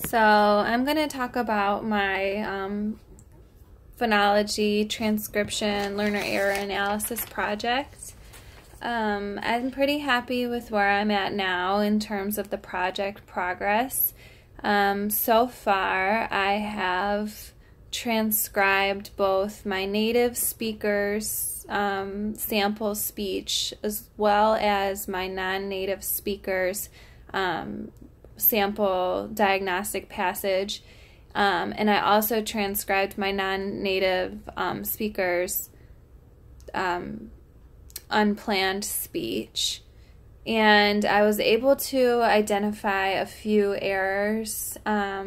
So I'm going to talk about my phonology transcription learner error analysis project. I'm pretty happy with where I'm at now in terms of the project progress. So far I have transcribed both my native speakers sample speech as well as my non-native speakers sample diagnostic passage, and I also transcribed my non-native speakers unplanned speech, and I was able to identify a few errors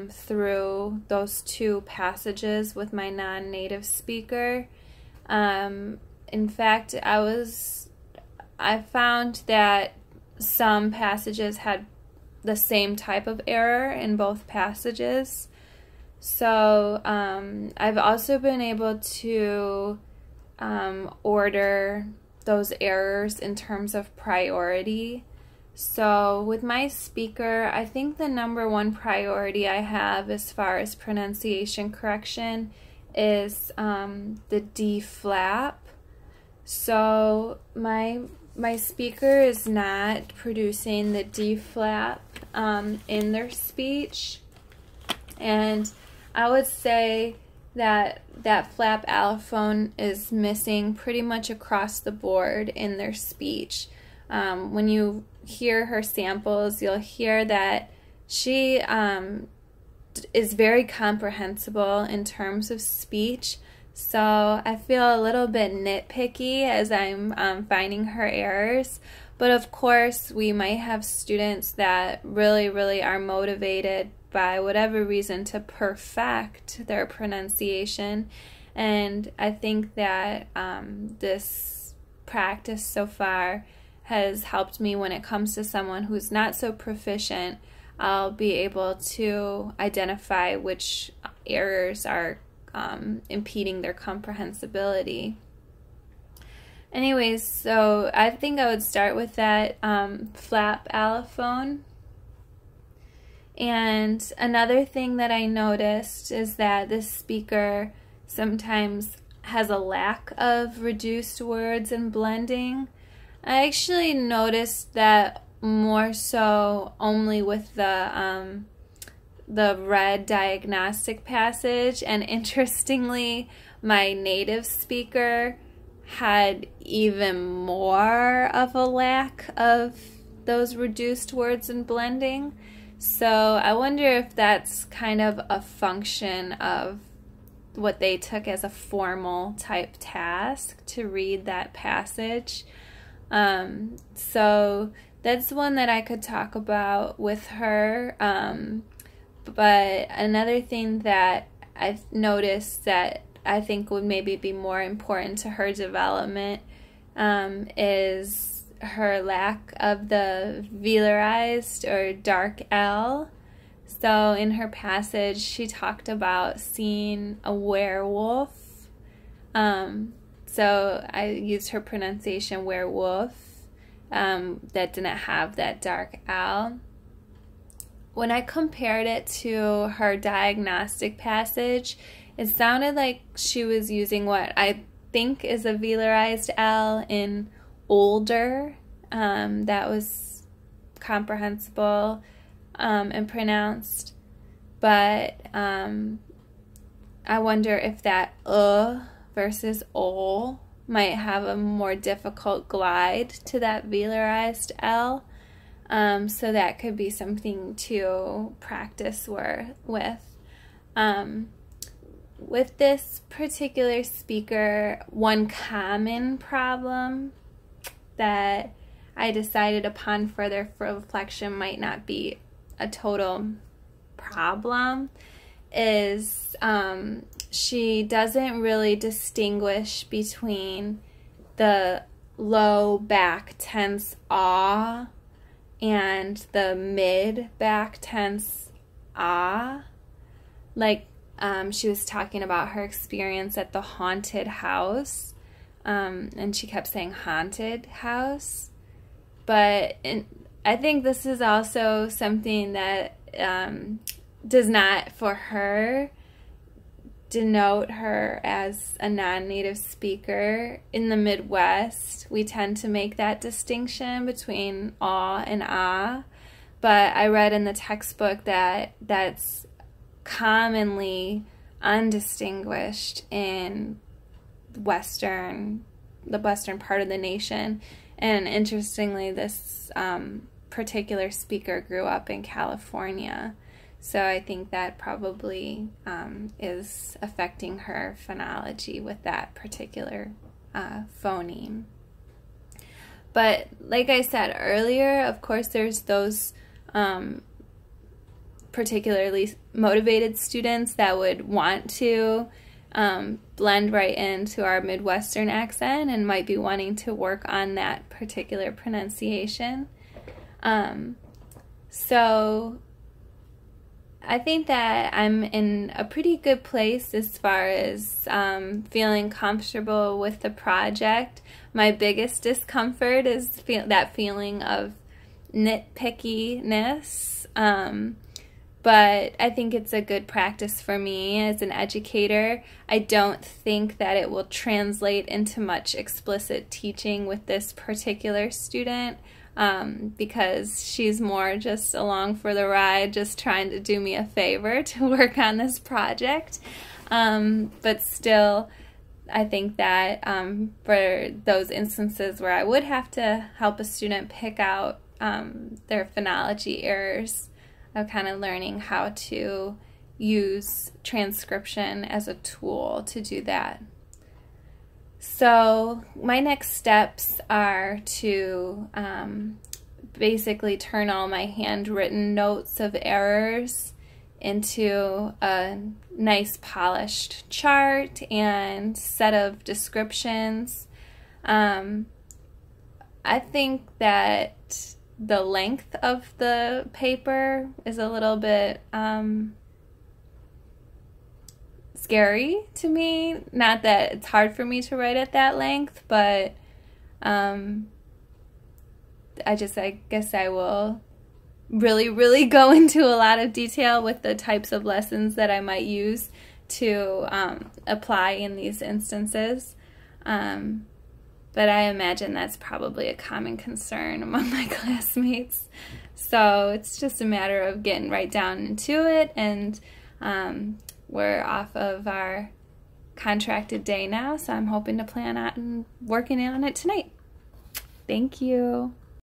through those two passages with my non-native speaker. In fact, I found that some passages had the same type of error in both passages. So I've also been able to order those errors in terms of priority. So with my speaker, I think the number one priority I have as far as pronunciation correction is the D flap. So my speaker is not producing the D flap in their speech, and I would say that flap allophone is missing pretty much across the board in their speech. When you hear her samples, you'll hear that she is very comprehensible in terms of speech. So I feel a little bit nitpicky as I'm finding her errors. But of course, we might have students that really are motivated by whatever reason to perfect their pronunciation. And I think that this practice so far has helped me when it comes to someone who's not so proficient. I'll be able to identify which errors are impeding their comprehensibility. Anyways, so I think I would start with that flap allophone. And another thing that I noticed is that this speaker sometimes has a lack of reduced words and blending. I actually noticed that more so only with the red diagnostic passage, and interestingly, my native speaker had even more of a lack of those reduced words and blending. So I wonder if that's kind of a function of what they took as a formal type task to read that passage. So that's one that I could talk about with her. But another thing that I've noticed that I think would maybe be more important to her development is her lack of the velarized or dark L. So in her passage, she talked about seeing a werewolf. So I used her pronunciation werewolf that didn't have that dark L. When I compared it to her diagnostic passage, it sounded like she was using what I think is a velarized L in older. That was comprehensible and pronounced. But I wonder if that versus ol might have a more difficult glide to that velarized L. So that could be something to practice with. With this particular speaker, one common problem that I decided upon further reflection might not be a total problem is she doesn't really distinguish between the low back tense ah and the mid back tense ah. Like she was talking about her experience at the haunted house, and she kept saying haunted house. But I think this is also something that does not, for her, denote her as a non-native speaker. In the Midwest, we tend to make that distinction between aw and ah, but I read in the textbook that that's commonly undistinguished in the western part of the nation. And interestingly, this particular speaker grew up in California. So I think that probably is affecting her phonology with that particular phoneme. But like I said earlier, of course, there's those particularly motivated students that would want to blend right into our Midwestern accent and might be wanting to work on that particular pronunciation. So I think that I'm in a pretty good place as far as feeling comfortable with the project. My biggest discomfort is that feeling of nitpickiness, but I think it's a good practice for me as an educator. I don't think that it will translate into much explicit teaching with this particular student. Because she's more just along for the ride, just trying to do me a favor to work on this project. But still, I think that for those instances where I would have to help a student pick out their phonology errors, of kind of learning how to use transcription as a tool to do that. So my next steps are to basically turn all my handwritten notes of errors into a nice polished chart and set of descriptions. I think that the length of the paper is a little bit scary to me. Not that it's hard for me to write at that length, but I guess I will really go into a lot of detail with the types of lessons that I might use to apply in these instances. But I imagine that's probably a common concern among my classmates. So it's just a matter of getting right down into it, and we're off of our contracted day now, so I'm hoping to plan on working on it tonight. Thank you.